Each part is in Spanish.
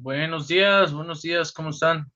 Buenos días, ¿cómo están?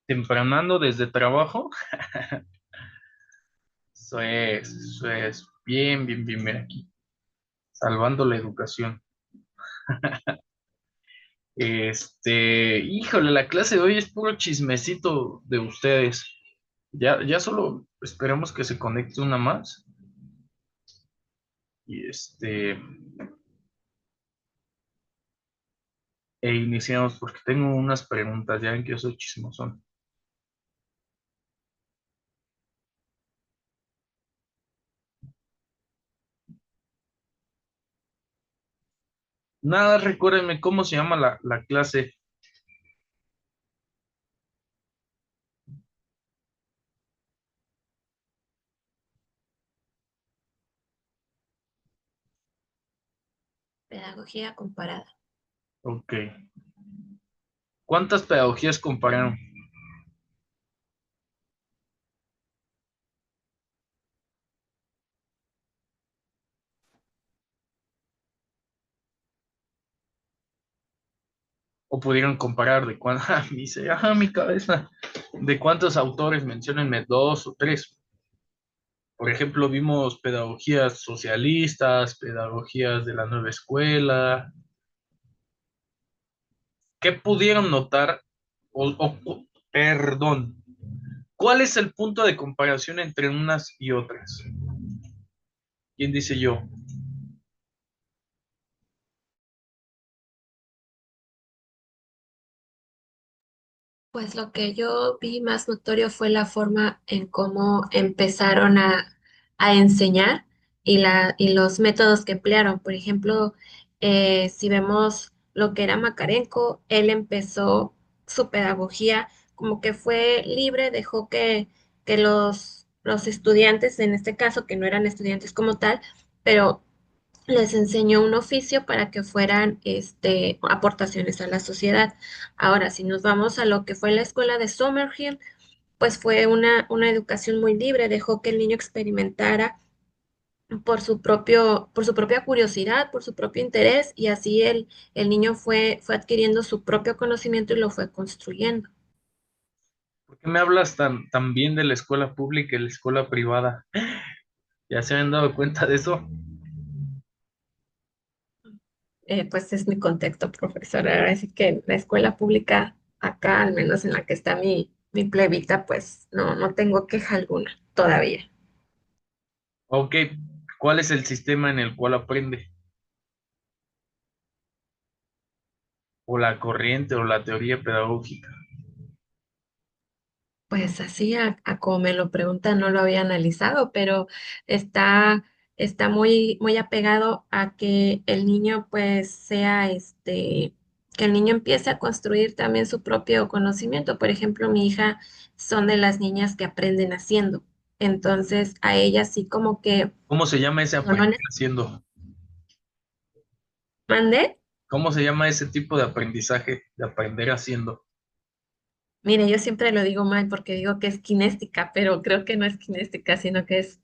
Tempranando desde trabajo. Eso es, bien aquí, salvando la educación. Híjole, la clase de hoy es puro chismecito de ustedes. Ya solo esperamos que se conecte una más. Y iniciamos porque tengo unas preguntas, ya ven que yo soy chismosón. Nada, recuérdenme cómo se llama la clase. Pedagogía comparada. Ok. ¿Cuántas pedagogías compararon? O pudieron comparar de cuántos, dice, mi cabeza, de cuántos autores, menciónenme dos o tres. Por ejemplo, vimos pedagogías socialistas, pedagogías de la nueva escuela. ¿Qué pudieron notar? Perdón, ¿cuál es el punto de comparación entre unas y otras? ¿Quién dice yo? Pues lo que yo vi más notorio fue la forma en cómo empezaron a enseñar y los métodos que emplearon. Por ejemplo, si vemos lo que era Makarenko, él empezó su pedagogía como que fue libre, dejó que los estudiantes, en este caso, que no eran estudiantes como tal, pero les enseñó un oficio para que fueran aportaciones a la sociedad. Ahora, si nos vamos a lo que fue la escuela de Summerhill, pues fue una educación muy libre, dejó que el niño experimentara por su propia curiosidad, por su propio interés, y así el niño fue adquiriendo su propio conocimiento y lo fue construyendo. ¿Por qué me hablas tan bien de la escuela pública y la escuela privada? ¿Ya se han dado cuenta de eso? Pues es mi contexto, profesora. Así que la escuela pública, acá, al menos en la que está mi plebita, pues no tengo queja alguna todavía. Ok, ¿cuál es el sistema en el cual aprende? O la corriente o la teoría pedagógica. Pues así, a como me lo preguntan, no lo había analizado, pero está muy apegado a que el niño pues sea que el niño empiece a construir también su propio conocimiento. Por ejemplo, mi hija son de las niñas que aprenden haciendo. Entonces, a ella sí como que, ¿Cómo se llama ese digo, no aprender les haciendo? mande. ¿Cómo se llama ese tipo de aprendizaje, de aprender haciendo? Mire, yo siempre lo digo mal porque digo que es kinéstica, pero creo que no es kinéstica, sino que es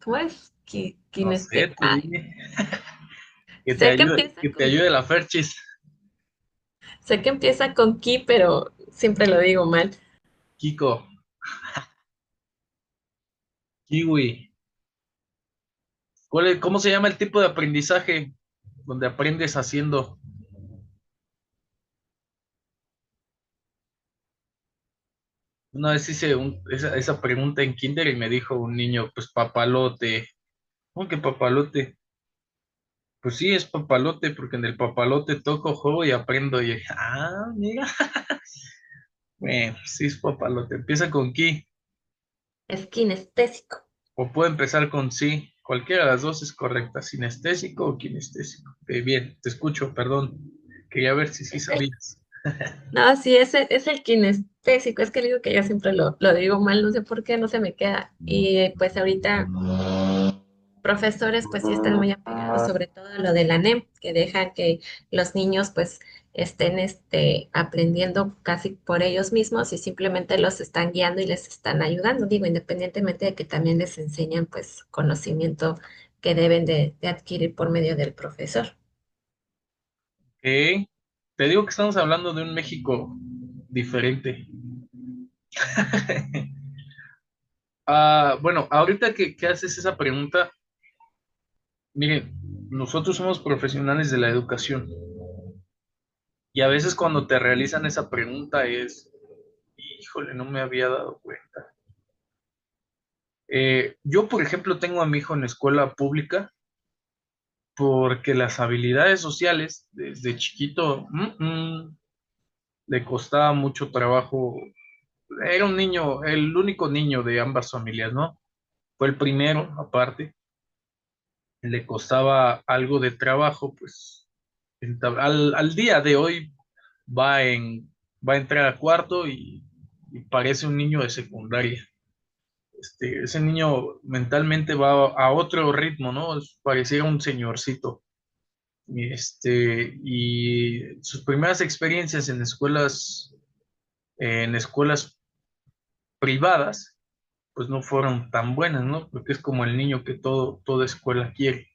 ¿cómo es? No sé, Kinestética. tú dime. Sé que empieza Que te con, ayude la Ferchis. sé que empieza con ki, pero siempre lo digo mal. Kiko, Kiwi. ¿Cómo se llama el tipo de aprendizaje donde aprendes haciendo? Una vez hice esa pregunta en kinder y me dijo un niño, pues papalote. ¿Cómo que papalote? Pues sí, es papalote, porque en el papalote toco, juego y aprendo. Y yo dije, mira, bueno, sí es papalote. Empieza con ki, Es kinestésico. o puede empezar con sí. Cualquiera de las dos es correcta, sinestésico o kinestésico. Bien, te escucho, perdón. Quería ver si sí sabías. No, sí, ese es el kinestésico. Es que digo que yo siempre lo digo mal, no sé por qué, no se me queda. Y pues ahorita profesores pues sí están muy apegados, sobre todo a lo de la NEM, que dejan que los niños pues estén aprendiendo casi por ellos mismos y simplemente los están guiando y les están ayudando, digo, independientemente de que también les enseñan pues conocimiento que deben de adquirir por medio del profesor. Ok. Te digo que estamos hablando de un México diferente. Bueno, ahorita que haces esa pregunta, miren, nosotros somos profesionales de la educación y a veces cuando te realizan esa pregunta es, híjole, no me había dado cuenta. Yo, por ejemplo, tengo a mi hijo en escuela pública porque las habilidades sociales desde chiquito le costaba mucho trabajo. Era un niño, el único niño de ambas familias, ¿no? Fue el primero, aparte, le costaba algo de trabajo, pues al día de hoy va en, va a entrar a cuarto y parece un niño de secundaria. Ese niño mentalmente va a otro ritmo, ¿no? Pareciera un señorcito. Y sus primeras experiencias en escuelas privadas, pues no fueron tan buenas, ¿no? Porque es como el niño que toda escuela quiere.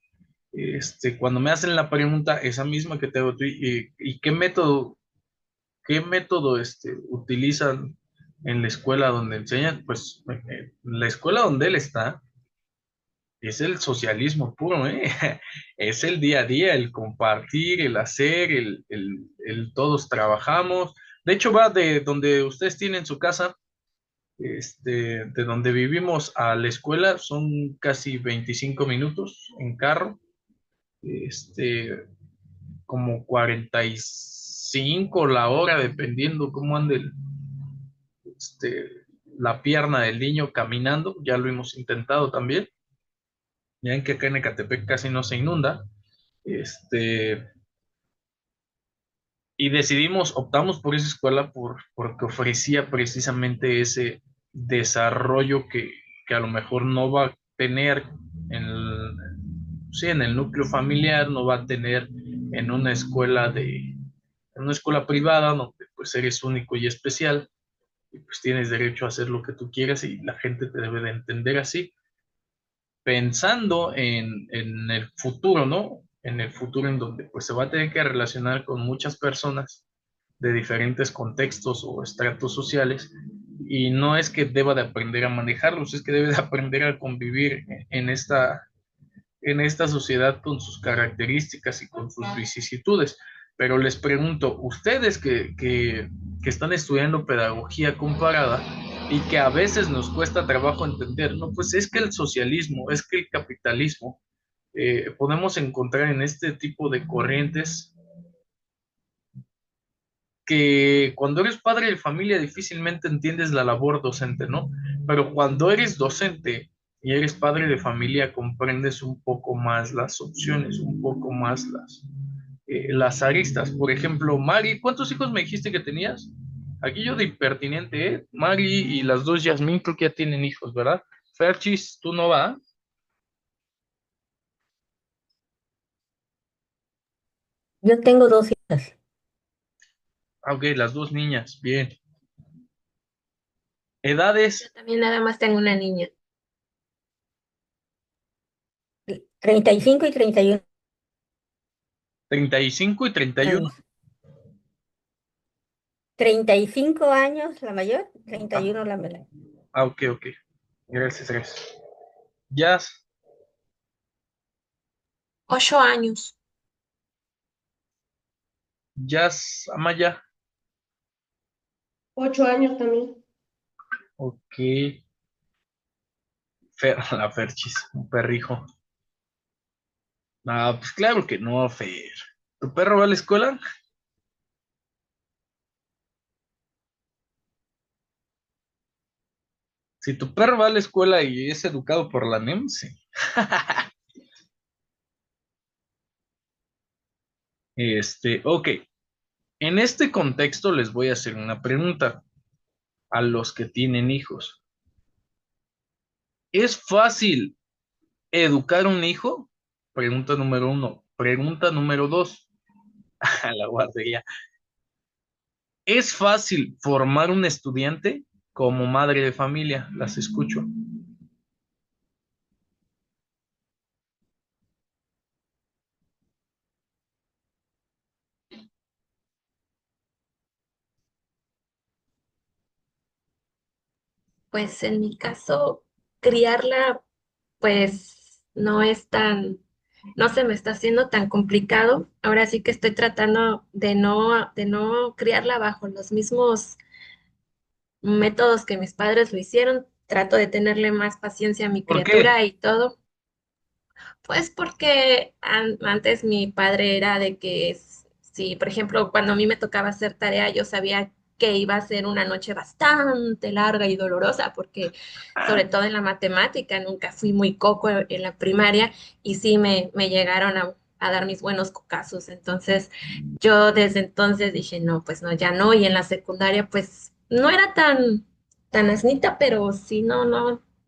Cuando me hacen la pregunta, esa misma que te hago tú, ¿y qué método utilizan en la escuela donde enseñan? Pues la escuela donde él está es el socialismo puro, ¿eh? Es el día a día, el compartir, el hacer, el todos trabajamos. De hecho, va de donde ustedes tienen su casa, de donde vivimos a la escuela, son casi 25 minutos en carro, este, como 45 la hora, dependiendo cómo ande este, la pierna del niño caminando. Ya lo hemos intentado también. Ya en que acá en Ecatepec casi no se inunda. Este, y optamos por esa escuela porque ofrecía precisamente ese desarrollo que a lo mejor no va a tener en el, sí, en el núcleo familiar, no va a tener en en una escuela privada donde pues eres único y especial y pues tienes derecho a hacer lo que tú quieras y la gente te debe de entender así, pensando en el futuro, ¿no? En el futuro en donde pues se va a tener que relacionar con muchas personas de diferentes contextos o estratos sociales y no es que deba de aprender a manejarlos, es que debe de aprender a convivir en esta sociedad con sus características y con sus vicisitudes. Pero les pregunto, ustedes que están estudiando pedagogía comparada y que a veces nos cuesta trabajo entender, no, pues es que el socialismo, es que el capitalismo, podemos encontrar en este tipo de corrientes que cuando eres padre de familia difícilmente entiendes la labor docente, ¿no? Pero cuando eres docente y eres padre de familia, comprendes un poco más las opciones, un poco más las aristas. Por ejemplo, Mari, ¿cuántos hijos me dijiste que tenías? Aquí yo de impertinente, ¿eh? Mari y las dos Yasmín creo que ya tienen hijos, ¿verdad? Ferchis, tú no va. Yo tengo dos hijas, Ah, ok, las dos niñas, bien. Yo Edades, también nada más tengo una niña. 35 y 31 35 y 31. años. 35 años la mayor, treinta y Ah, uno la menor. ok, ok. Gracias, gracias. Jazz, 8 años. Jazz Amaya. 8 años también. Ok. La Ferchis, un perrijo. Ah, pues claro que no, Fer. ¿Tu perro va a la escuela? Si tu perro va a la escuela y es educado por la NEM, sí. Ok. En este contexto les voy a hacer una pregunta a los que tienen hijos. ¿Es fácil educar un hijo? Pregunta número uno. Pregunta número dos. A la guardería. ¿Es fácil formar un estudiante? Como madre de familia, las escucho. Pues en mi caso, criarla, pues no es no se me está haciendo tan complicado. Ahora sí que estoy tratando de no criarla bajo los mismos métodos que mis padres lo hicieron. Trato de tenerle más paciencia a mi ¿Por qué? criatura y todo. Pues porque antes mi padre era de que si, por ejemplo, cuando a mí me tocaba hacer tarea, yo sabía que iba a ser una noche bastante larga y dolorosa, porque sobre todo en la matemática, nunca fui muy coco en la primaria y sí me llegaron a dar mis buenos cocazos. Entonces, yo desde entonces dije, no, pues no, ya no. Y en la secundaria, pues no era tan asnita, pero sí, no,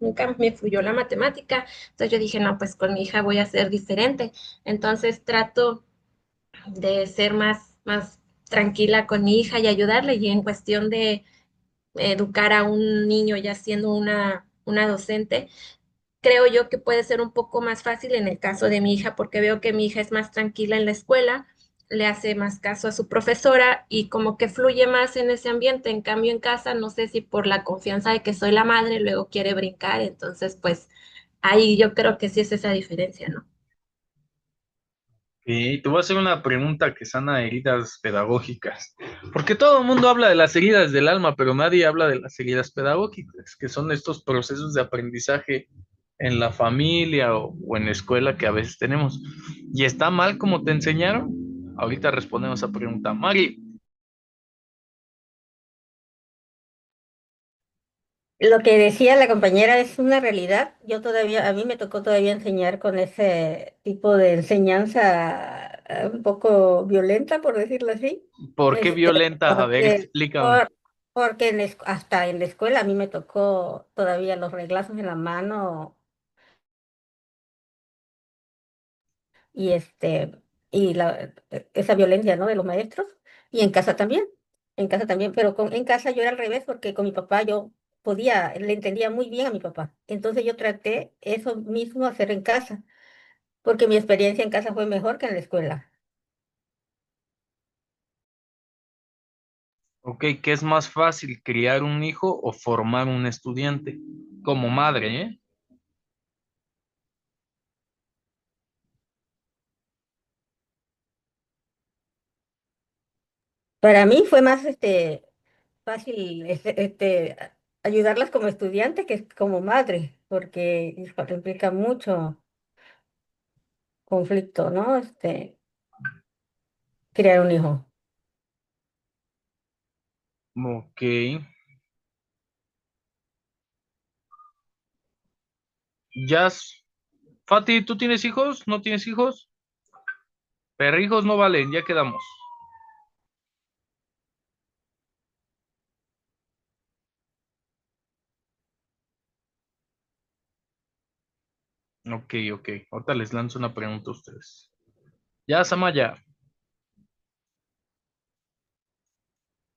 nunca me fluyó la matemática. Entonces yo dije, no, pues con mi hija voy a ser diferente. Entonces trato de ser más tranquila con mi hija y ayudarle. Y en cuestión de educar a un niño ya siendo una docente, creo yo que puede ser un poco más fácil en el caso de mi hija, porque veo que mi hija es más tranquila en la escuela, le hace más caso a su profesora y como que fluye más en ese ambiente. En cambio, en casa, no sé si por la confianza de que soy la madre, luego quiere brincar. Entonces, pues ahí yo creo que sí es esa diferencia, ¿no? Y te voy a hacer una pregunta que sana heridas pedagógicas. Porque todo el mundo habla de las heridas del alma, pero nadie habla de las heridas pedagógicas, que son estos procesos de aprendizaje en la familia o en la escuela que a veces tenemos. ¿Y está mal como te enseñaron? Ahorita respondemos a esa pregunta. Mari, Lo que decía la compañera es una realidad. Yo todavía, a mí me tocó todavía enseñar con ese tipo de enseñanza un poco violenta, por decirlo así. ¿por qué Este, violenta? A ver, porque, explícame. por- porque hasta en la escuela a mí me tocó todavía los reglazos en la mano y esa violencia, ¿no? De los maestros. Y en casa también, pero en casa yo era al revés, porque con mi papá yo le entendía muy bien a mi papá. Entonces yo traté eso mismo hacer en casa, porque mi experiencia en casa fue mejor que en la escuela. Ok, ¿qué es más fácil, criar un hijo o formar un estudiante? Como madre, ¿eh? Para mí fue más fácil ayudarlas como estudiante que como madre, porque hijo, implica mucho conflicto, ¿no? Criar un hijo. Ok. Jazz. Fati, ¿tú tienes hijos? ¿No tienes hijos? Perrijos no valen, ya quedamos. Ok, ok. Ahorita les lanzo una pregunta a ustedes. Ya, Samaya.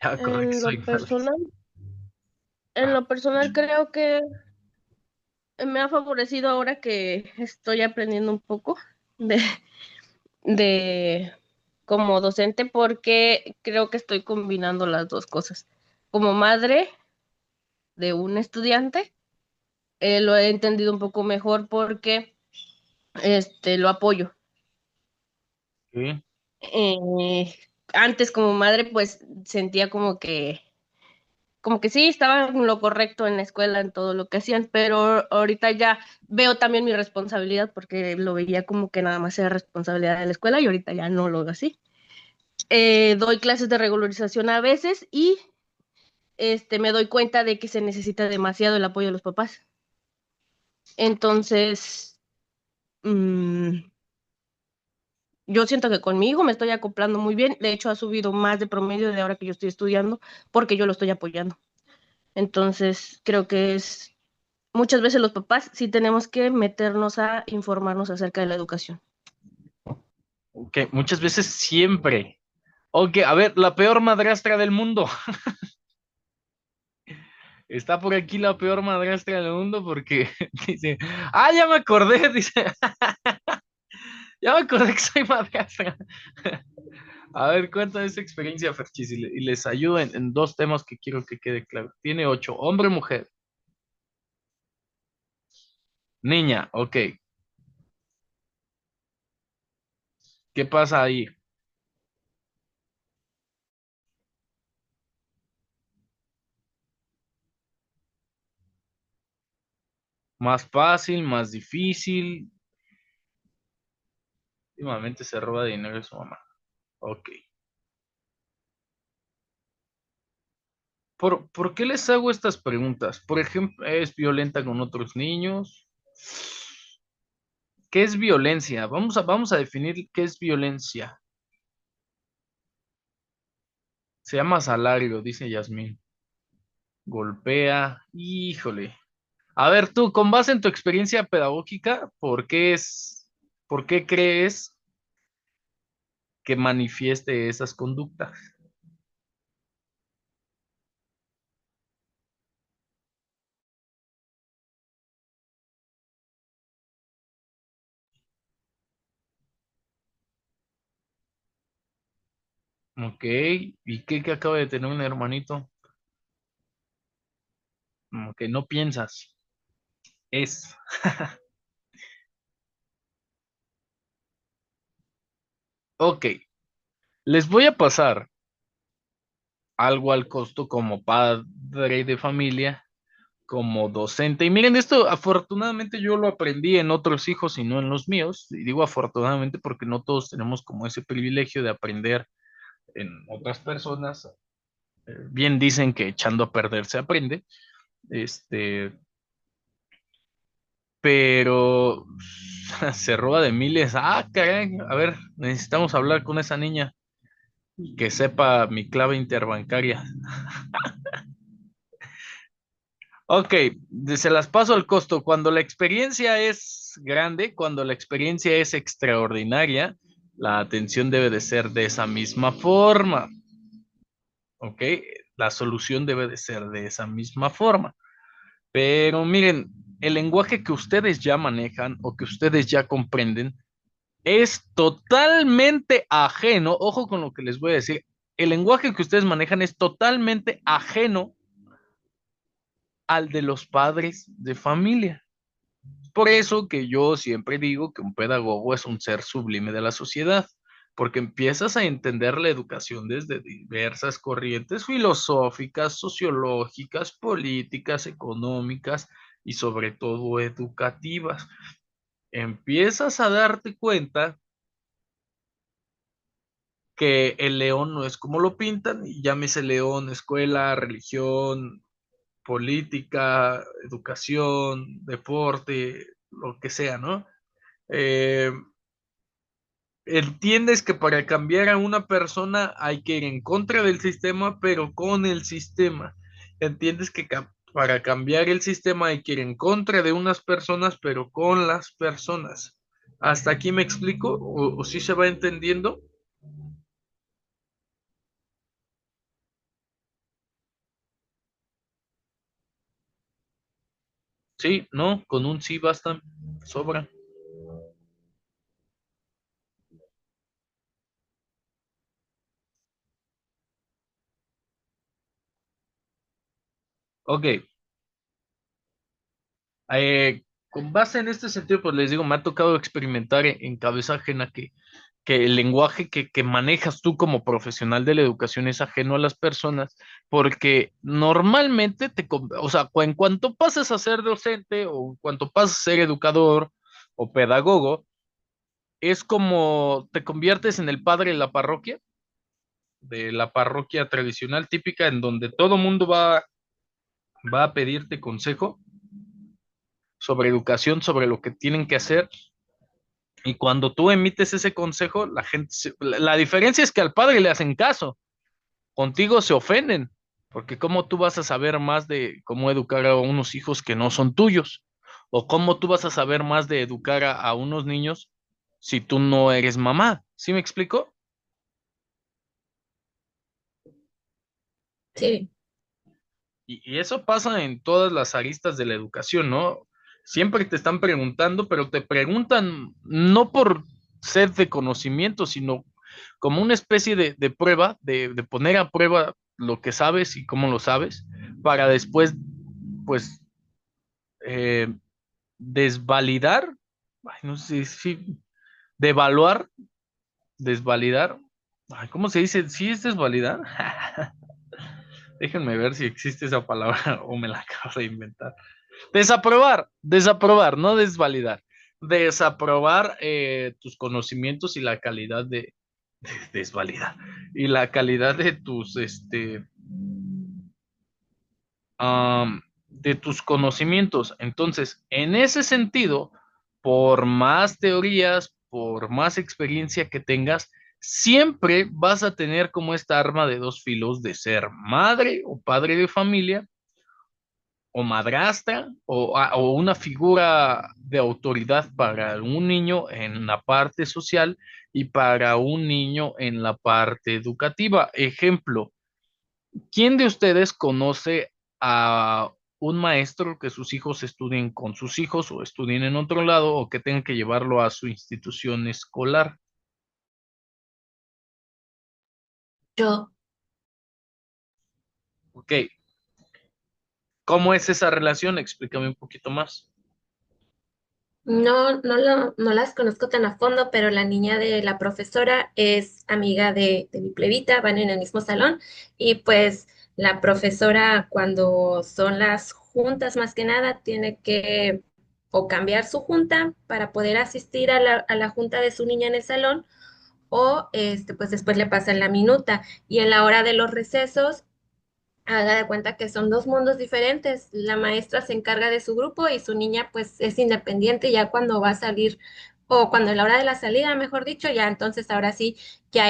Ya, corre que En soy lo malo. personal, en Ah, lo personal creo que me ha favorecido ahora que estoy aprendiendo un poco de, de como docente porque creo que estoy combinando las dos cosas. Como madre de un estudiante, lo he entendido un poco mejor porque lo apoyo. ok. Eh, Antes como madre pues sentía como que sí, estaba en lo correcto en la escuela, en todo lo que hacían, pero ahorita ya veo también mi responsabilidad porque lo veía como que nada más era responsabilidad de la escuela y ahorita ya no lo veo así. Doy clases de regularización a veces y me doy cuenta de que se necesita demasiado el apoyo de los papás. Entonces, mm, Yo siento que con mi hijo me estoy acoplando muy bien. De hecho, ha subido más de promedio de ahora que yo estoy estudiando porque yo lo estoy apoyando. Entonces, creo que es muchas veces los papás sí tenemos que meternos a informarnos acerca de la educación. Ok, muchas veces siempre. Ok, a ver, la peor madrastra del mundo. Está por aquí la peor madrastra del mundo porque dice, ya me acordé, dice, ya me acordé que soy madrastra. A ver, cuéntame esa experiencia, Ferchis, y les ayudo en dos temas que quiero que quede claro. Tiene 8, hombre o mujer. Niña, ok. ¿Qué pasa ahí? ¿Más fácil, más difícil? Últimamente se roba dinero de su mamá. Ok. ¿Por qué les hago estas preguntas? Por ejemplo, ¿es violenta con otros niños? ¿Qué es violencia? Vamos a definir qué es violencia. Se llama salario, dice Yasmín. Golpea, híjole. A ver, tú, con base en tu experiencia pedagógica, por qué crees que manifieste esas conductas? Ok, ¿y qué que acaba de tener un hermanito? Que no piensas. Es. Ok, les voy a pasar algo al costo como padre de familia, como docente. Y miren, esto afortunadamente yo lo aprendí en otros hijos y no en los míos. Y digo afortunadamente porque no todos tenemos como ese privilegio de aprender en otras personas. Bien dicen que echando a perder se aprende. Este, pero se roba de miles. Caray, a ver, necesitamos hablar con esa niña que sepa mi clave interbancaria. Ok, se las paso al costo. Cuando la experiencia es grande, cuando la experiencia es extraordinaria, la atención debe de ser de esa misma forma. Ok, la solución debe de ser de esa misma forma. Pero miren, el lenguaje que ustedes ya manejan o que ustedes ya comprenden es totalmente ajeno. Ojo con lo que les voy a decir. El lenguaje que ustedes manejan es totalmente ajeno al de los padres de familia. Por eso que yo siempre digo que un pedagogo es un ser sublime de la sociedad, porque empiezas a entender la educación desde diversas corrientes filosóficas, sociológicas, políticas, económicas y sobre todo educativas. Empiezas a darte cuenta que el león no es como lo pintan, y llámese león, escuela, religión, política, educación, deporte, lo que sea, ¿no? Eh, Entiendes que para cambiar a una persona hay que ir en contra del sistema, pero con el sistema. Entiendes que para cambiar el sistema hay que ir en contra de unas personas, pero con las personas. ¿Hasta aquí me explico? ¿O sí se va entendiendo? Sí, no, con un sí basta, sobra. Ok, con base en este sentido, pues les digo, me ha tocado experimentar en cabeza ajena que el lenguaje que manejas tú como profesional de la educación es ajeno a las personas, porque normalmente o sea, en cuanto pasas a ser docente o en cuanto pasas a ser educador o pedagogo, es como te conviertes en el padre de la parroquia tradicional típica en donde todo mundo va a pedirte consejo sobre educación, sobre lo que tienen que hacer. Y cuando tú emites ese consejo, la diferencia es que al padre le hacen caso, contigo se ofenden, porque ¿cómo tú vas a saber más de cómo educar a unos hijos que no son tuyos? ¿O cómo tú vas a saber más de educar a unos niños si tú no eres mamá? ¿Sí me explico? Sí, Y eso pasa en todas las aristas de la educación, ¿no? Siempre te están preguntando, pero te preguntan no por sed de conocimiento, sino como una especie de prueba, de poner a prueba lo que sabes y cómo lo sabes, para después, pues, eh, desvalidar, ay, no sé si, devaluar, desvalidar, ay, ¿cómo se dice? ¿Sí es desvalidar? Déjenme ver si existe esa palabra o me la acabo de inventar. Desaprobar, desaprobar, no desvalidar. Desaprobar tus conocimientos y la calidad desvalidar. Y la calidad de tus, de tus conocimientos. Entonces, en ese sentido, por más teorías, por más experiencia que tengas, siempre vas a tener como esta arma de dos filos de ser madre o padre de familia o madrastra o una figura de autoridad para un niño en la parte social y para un niño en la parte educativa. Ejemplo, ¿quién de ustedes conoce a un maestro que sus hijos estudien con sus hijos o estudien en otro lado o que tengan que llevarlo a su institución escolar? yo Ok, ¿cómo es esa relación? Explícame un poquito más. no las conozco tan a fondo, pero la niña de la profesora es amiga de mi plebita, van en el mismo salón y pues la profesora cuando son las juntas más que nada tiene que o cambiar su junta para poder asistir a la junta de su niña en el salón o pues después le pasan la minuta y en la hora de los recesos haga de cuenta que son dos mundos diferentes. La maestra se encarga de su grupo y su niña pues es independiente ya cuando va a salir o cuando es la hora de la salida, mejor dicho, ya entonces ahora sí, ya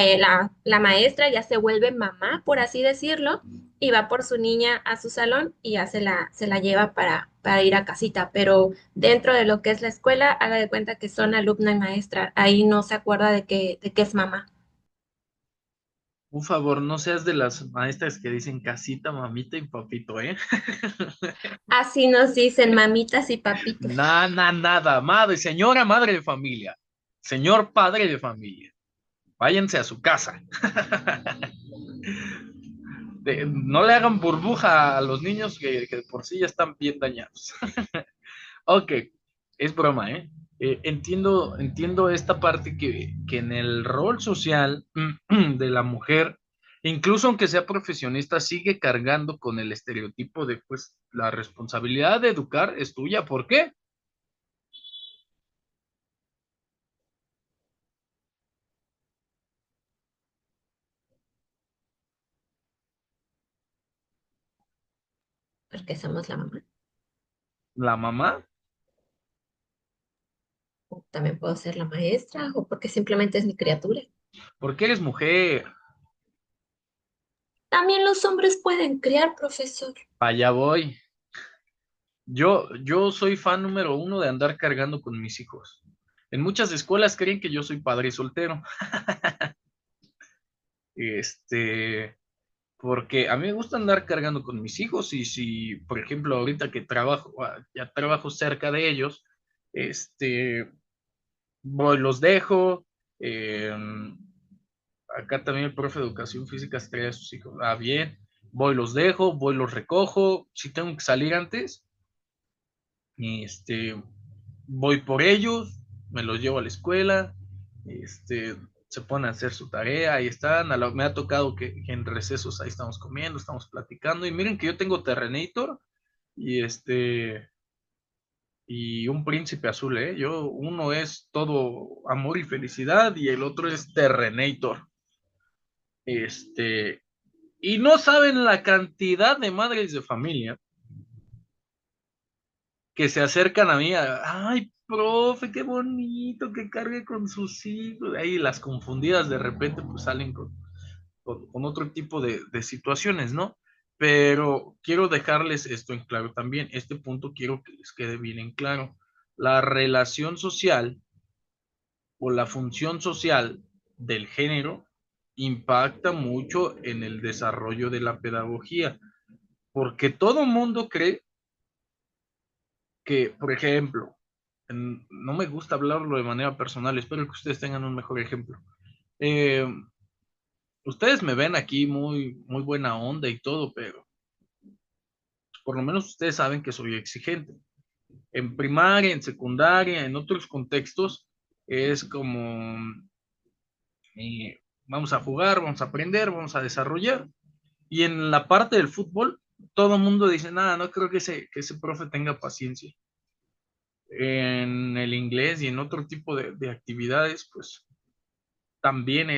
la maestra ya se vuelve mamá, por así decirlo, y va por su niña a su salón y ya se la lleva para ir a casita. Pero dentro de lo que es la escuela, haga de cuenta que son alumna y maestra. Ahí no se acuerda de que es mamá. Un favor, no seas de las maestras que dicen casita, mamita y papito, ¿eh? Así nos dicen mamitas y papitos. Nada, nada, madre, señora madre de familia, señor padre de familia, váyanse a su casa. No le hagan burbuja a los niños que por sí ya están bien dañados. Ok, es broma, ¿eh? Entiendo esta parte que en el rol social de la mujer, incluso aunque sea profesionista, sigue cargando con el estereotipo de, pues, la responsabilidad de educar es tuya. ¿Por qué? Porque somos la mamá. La mamá. O también puedo ser la maestra o porque simplemente es mi criatura. Porque eres mujer. También los hombres pueden criar, profesor. Allá voy. Yo soy fan número uno de andar cargando con mis hijos. En muchas escuelas creen que yo soy padre soltero. Este, porque a mí me gusta andar cargando con mis hijos y si, por ejemplo, ahorita que trabajo, ya trabajo cerca de ellos, este, voy, los dejo. eh, Acá también el profe de educación física se trae a sus hijos. Ah, bien. Voy, los dejo, voy, los recojo. Si tengo que salir antes, este, voy por ellos, me los llevo a la escuela, este, se ponen a hacer su tarea, ahí están, me ha tocado que en recesos ahí estamos comiendo, estamos platicando, y miren que yo tengo Terrenator y y un príncipe azul, ¿eh? Uno es todo amor y felicidad y el otro es Terrenator. Este, y no saben la cantidad de madres de familia que se acercan a mí, ay, profe, qué bonito que cargue con sus hijos. Ahí las confundidas de repente pues salen con otro tipo de situaciones, ¿no? Pero quiero dejarles esto en claro también. Este punto quiero que les quede bien en claro. La relación social o la función social del género impacta mucho en el desarrollo de la pedagogía, porque todo mundo cree que, por ejemplo, no me gusta hablarlo de manera personal, espero que ustedes tengan un mejor ejemplo. Eh, Ustedes me ven aquí muy buena onda y todo, pero por lo menos ustedes saben que soy exigente. En primaria, en secundaria, en otros contextos, es como, vamos a jugar, vamos a aprender, vamos a desarrollar. Y en la parte del fútbol, todo el mundo dice, nada, no creo que ese profe tenga paciencia. En el inglés y en otro tipo de actividades, pues también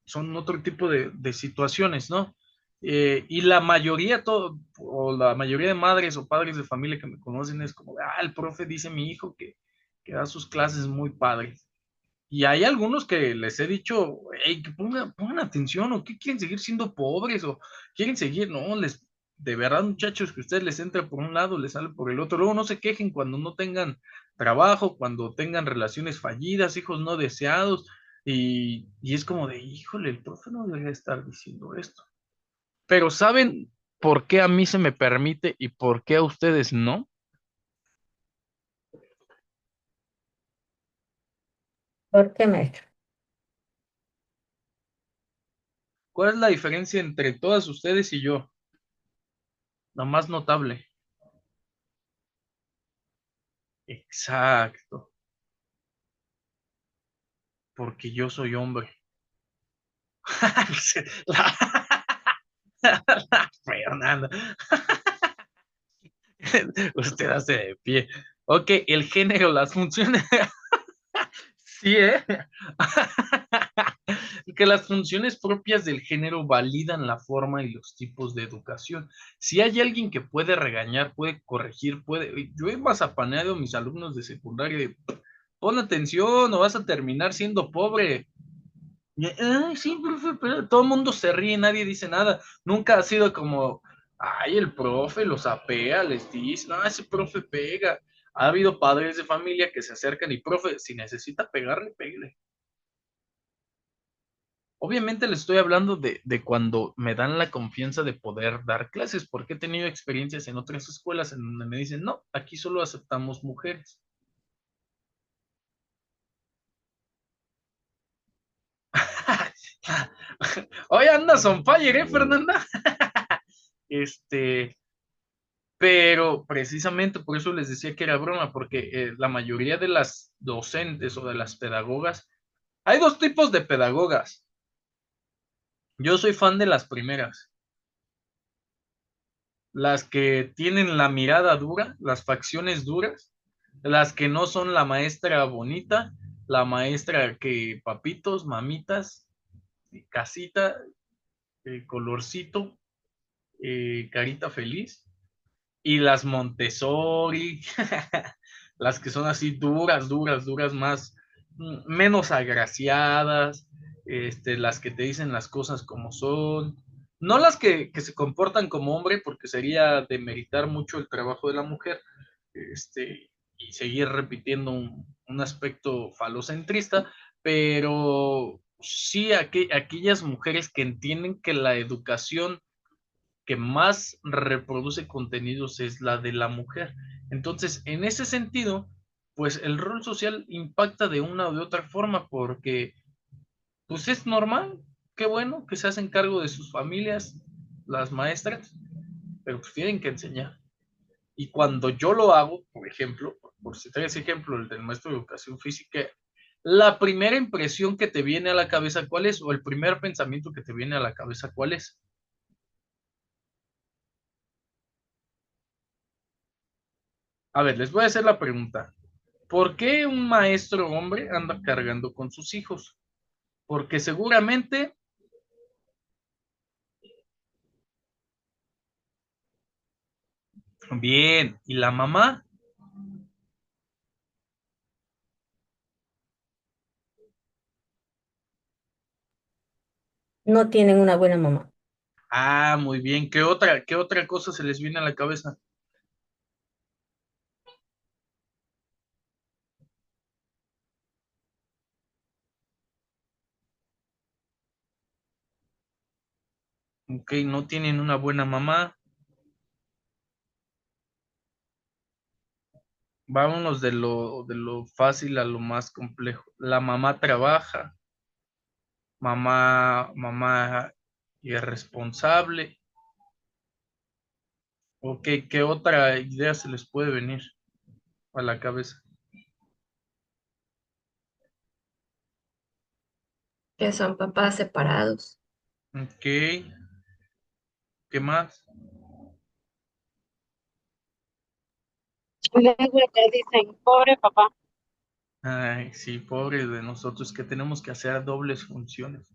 son otro tipo de situaciones, ¿no? Y la mayoría, o la mayoría de madres o padres de familia que me conocen es como, el profe dice mi hijo que da sus clases muy padres. Y hay algunos que les he dicho, hey, que pongan atención, o que quieren seguir siendo pobres, o quieren seguir, no, de verdad, muchachos, que ustedes les entra por un lado, les sale por el otro. Luego no se quejen cuando no tengan trabajo, cuando tengan relaciones fallidas, hijos no deseados, y es como de, híjole, el profe no debería estar diciendo esto. Pero ¿saben por qué a mí se me permite y por qué a ustedes no? ¿Por qué, maestro? ¿Cuál es la diferencia entre todas ustedes y yo? La más notable. Exacto, porque yo soy hombre. Fernando, usted hace de pie. Ok, el género, las funciones. Sí, ¿eh? Que las funciones propias del género validan la forma y los tipos de educación. Si hay alguien que puede regañar, puede corregir, Yo he mazapaneado a mis alumnos de secundaria de, pon atención o vas a terminar siendo pobre. Ay, sí, profe, pero todo el mundo se ríe, nadie dice nada. Nunca ha sido como, ay, el profe los apea, les dice, no, ese profe pega. Ha habido padres de familia que se acercan y, profe, si necesita pegarle, pégale. Obviamente les estoy hablando de cuando me dan la confianza de poder dar clases, porque he tenido experiencias en otras escuelas en donde me dicen, no, aquí solo aceptamos mujeres. Hoy andas on fire, Fernanda? Este, pero precisamente por eso les decía que era broma, porque la mayoría de las docentes o de las pedagogas, hay dos tipos de pedagogas. Yo soy fan de las primeras, las que tienen la mirada dura, las facciones duras, las que no son la maestra bonita, la maestra que papitos, mamitas, casita, colorcito, carita feliz, y las Montessori, las que son así duras, duras, duras, más, menos agraciadas, las que te dicen las cosas como son, no las que se comportan como hombre, porque sería demeritar mucho el trabajo de la mujer, y seguir repitiendo un aspecto falocentrista, pero sí aquellas mujeres que entienden que la educación que más reproduce contenidos es la de la mujer. Entonces, en ese sentido, pues el rol social impacta de una o de otra forma porque, pues es normal, qué bueno que se hacen cargo de sus familias, las maestras, pero pues tienen que enseñar. Y cuando yo lo hago, por ejemplo, por citar ese ejemplo, el del maestro de educación física, la primera impresión que te viene a la cabeza, ¿cuál es? O el primer pensamiento que te viene a la cabeza, ¿cuál es? A ver, les voy a hacer la pregunta. ¿Por qué un maestro hombre anda cargando con sus hijos? Porque seguramente, bien, ¿y la mamá? no tienen una buena mamá. Ah, muy bien. Qué otra cosa se les viene a la cabeza? Ok, no tienen una buena mamá. Vámonos de lo fácil a lo más complejo. La mamá trabaja, mamá irresponsable. Ok, ¿qué otra idea se les puede venir a la cabeza? Que son papás separados. Ok, ¿qué más? Luego acá dicen, pobre papá. Ay, sí, pobre de nosotros que tenemos que hacer dobles funciones.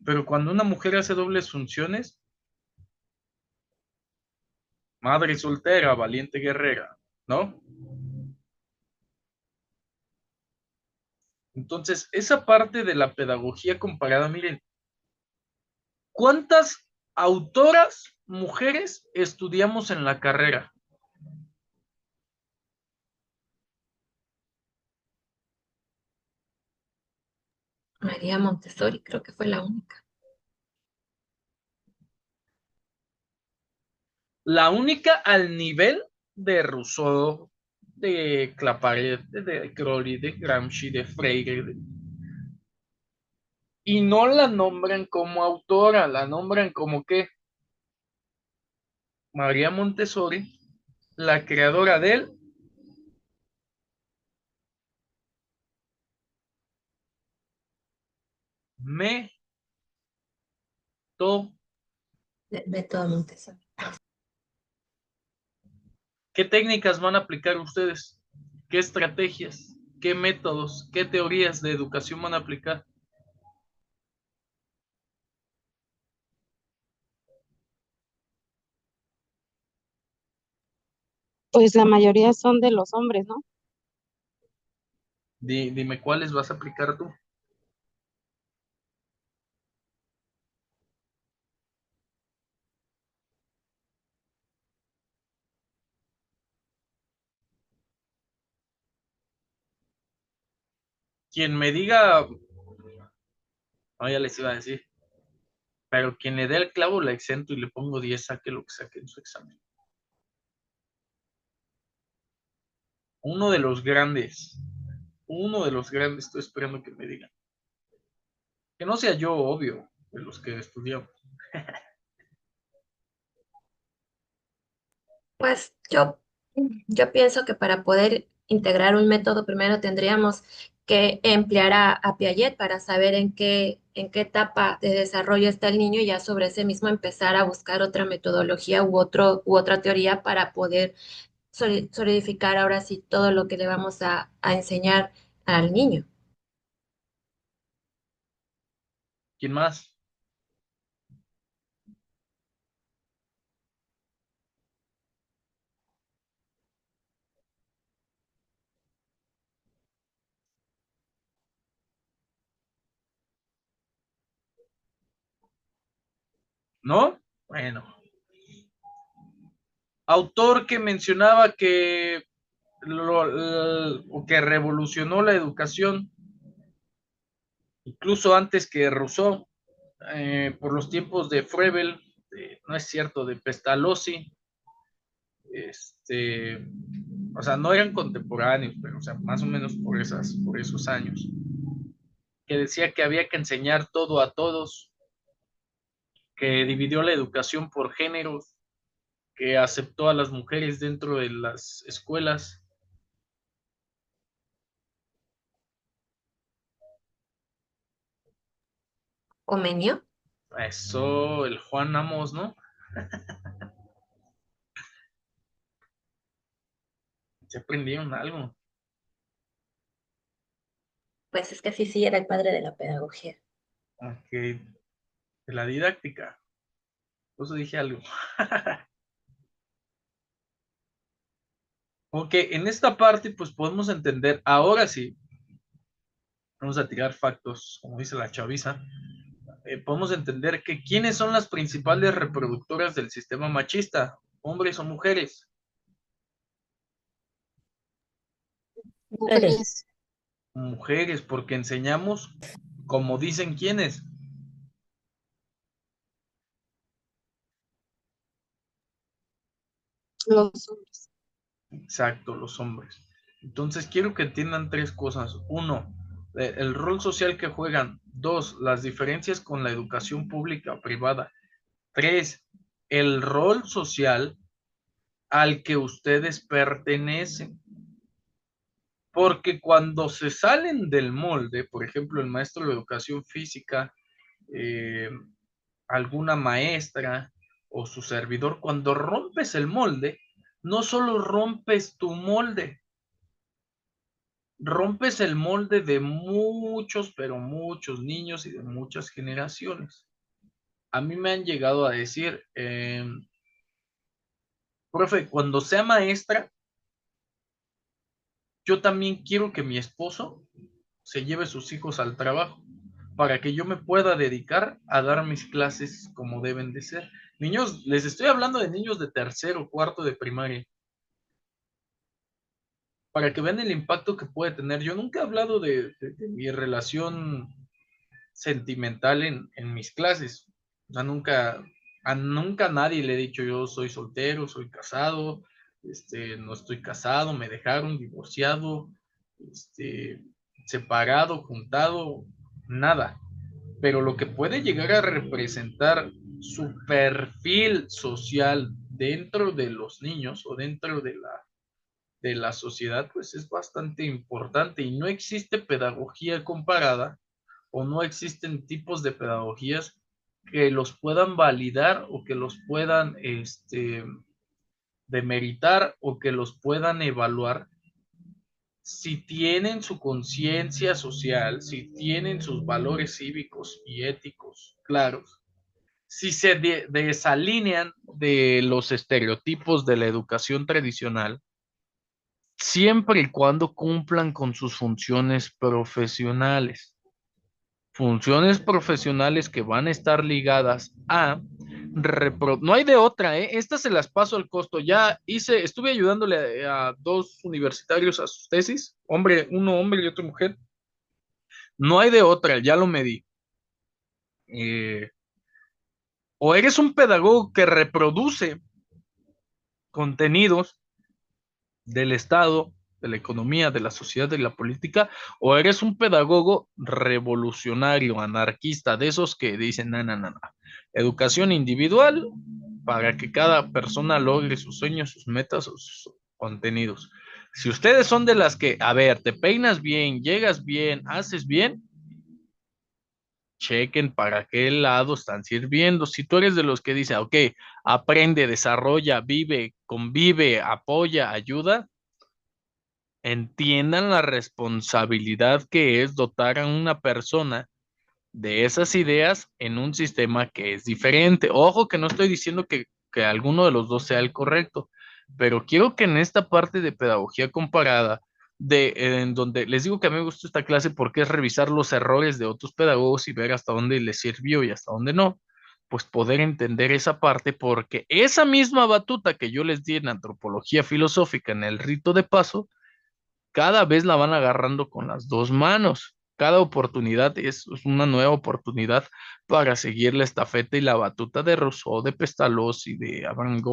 Pero cuando una mujer hace dobles funciones, madre soltera, valiente guerrera, ¿no? Entonces, esa parte de la pedagogía comparada, miren, ¿cuántas autoras mujeres estudiamos en la carrera? María Montessori creo que fue la única. La única al nivel de Rousseau, de Claparède, de Crowley, de Gramsci, de Freire, y no la nombran como autora, la nombran como que María Montessori, la creadora del método. Método Montessori. ¿Qué técnicas van a aplicar ustedes? ¿Qué estrategias? ¿Qué métodos? ¿Qué teorías de educación van a aplicar? Pues la mayoría son de los hombres, ¿no? Dime cuáles vas a aplicar tú. Quien me diga, no, ya les iba a decir, pero quien le dé el clavo la exento y le pongo 10, saque lo que saque en su examen. Uno de los grandes, estoy esperando que me digan. Que no sea yo, obvio, de los que estudiamos. Pues yo pienso que para poder integrar un método, primero tendríamos que emplear a Piaget para saber en qué etapa de desarrollo está el niño y ya sobre ese mismo empezar a buscar otra metodología u otra teoría para poder solidificar ahora sí todo lo que le vamos a enseñar al niño. ¿Quién más? ¿No? Bueno. Autor que mencionaba que o que revolucionó la educación, incluso antes que Rousseau, por los tiempos de Froebel, no es cierto, de Pestalozzi, este, o sea, no eran contemporáneos, pero o sea, más o menos por esos años, que decía que había que enseñar todo a todos, que dividió la educación por géneros, que aceptó a las mujeres dentro de las escuelas. ¿Comenio? Eso, el Juan Amos, ¿no? Se aprendieron algo. Pues es que sí era el padre de la pedagogía. Ok, de la didáctica. Por eso dije algo. Ok, en esta parte, pues podemos entender, ahora sí, vamos a tirar factos, como dice la chaviza. podemos entender que ¿quiénes son las principales reproductoras del sistema machista? ¿Hombres o mujeres? Mujeres, Mujeres, porque enseñamos como dicen quiénes. los hombres. Exacto, los hombres. Entonces quiero que entiendan tres cosas. Uno, el rol social que juegan. Dos, las diferencias con la educación pública o privada. Tres, el rol social al que ustedes pertenecen. Porque cuando se salen del molde, por ejemplo, el maestro de educación física, eh, alguna maestra o su servidor, cuando rompes el molde, no solo rompes tu molde, rompes el molde de muchos, pero muchos niños y de muchas generaciones. A mí me han llegado a decir, profe, cuando sea maestra, yo también quiero que mi esposo se lleve sus hijos al trabajo para que yo me pueda dedicar a dar mis clases como deben de ser. Niños, les estoy hablando de niños de tercero, cuarto de primaria, para que vean el impacto que puede tener. Yo nunca he hablado de mi relación sentimental en mis clases. O sea, nunca a nadie le he dicho yo soy soltero, soy casado, no estoy casado, me dejaron, divorciado, este, separado, juntado, nada. Pero lo que puede llegar a representar su perfil social dentro de los niños o dentro de la sociedad, pues es bastante importante y no existe pedagogía comparada o no existen tipos de pedagogías que los puedan validar o que los puedan demeritar o que los puedan evaluar si tienen su conciencia social, si tienen sus valores cívicos y éticos claros, si se desalinean de los estereotipos de la educación tradicional, siempre y cuando cumplan con sus funciones profesionales. Funciones profesionales que van a estar ligadas a no hay de otra, ¿eh? Estas se las paso al costo. Estuve ayudándole a dos universitarios a sus tesis, uno hombre y otro mujer. No hay de otra, ya lo medí. O eres un pedagogo que reproduce contenidos del Estado, de la economía, de la sociedad, de la política, o eres un pedagogo revolucionario, anarquista, de esos que dicen, no, no, no, no. Educación individual para que cada persona logre sus sueños, sus metas, sus contenidos. Si ustedes son de las que, a ver, te peinas bien, llegas bien, haces bien, chequen para qué lado están sirviendo. Si tú eres de los que dice, ok, aprende, desarrolla, vive, convive, apoya, ayuda, entiendan la responsabilidad que es dotar a una persona de esas ideas en un sistema que es diferente. Ojo que no estoy diciendo que alguno de los dos sea el correcto, pero quiero que en esta parte de pedagogía comparada, en donde les digo que a mí me gusta esta clase porque es revisar los errores de otros pedagogos y ver hasta dónde les sirvió y hasta dónde no, pues poder entender esa parte porque esa misma batuta que yo les di en antropología filosófica en el rito de paso, cada vez la van agarrando con las dos manos. Cada oportunidad es una nueva oportunidad para seguir la estafeta y la batuta de Rousseau, de Pestalozzi, de Abraham Gómez.